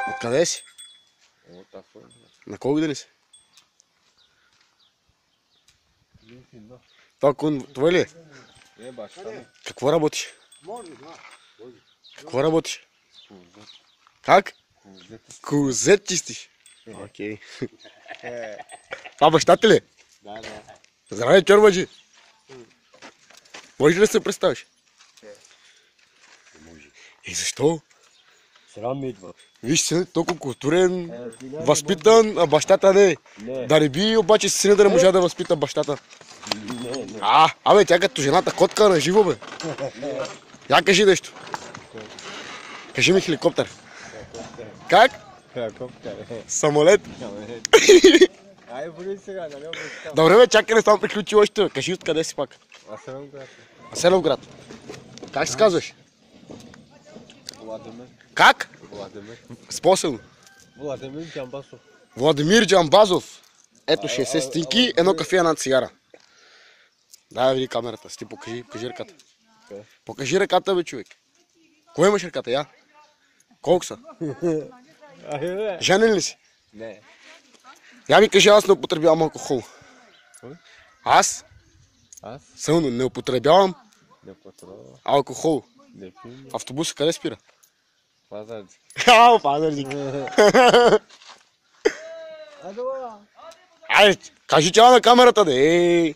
Откъде си? На колко години си? Това кон твой ли е? Не, баща ми. Какво работиш? Какво работиш? Как? Козет чистиш? Окей. Това баща ти ли? Да. Здравей, чорбаджи! Може ли да се представиш? Може. И защо? Срам ми идва. Виж си, толкова културен, възпитан, а бащата не. Не. Да не би обаче сина да не можа да възпита бащата. Не. Абе, тя като жената котка на живо, бе. Я кажи нещо. Кажи ми хеликоптер. Как? Хеликоптер. Самолет. Ай, бъди сега, да не обещам. Добре, бе, чакай, не само приключи още. Кажи откъде си пак. Асеновград. Асеновград. Как се казваш? Владимир. Как? Владимир. Способно. Владимир Джамбасов. Владимир Джамбазов. Ето 60 стинки, едно кафе, една цигара. Дай види камерата, си ти покажи ръката. Покажи ръката, бе, човек. Кой имаш ръката, я? Колко са? Женен ли си? Не. Я ми кажи, аз не употребявам алкохол. Аз? Аз? Сълно, не употребявам Не потребявам. алкохол. Не пием. Автобуса къде спира? Пазарци. Пазарник. Айде, кажи чао на камерата, де.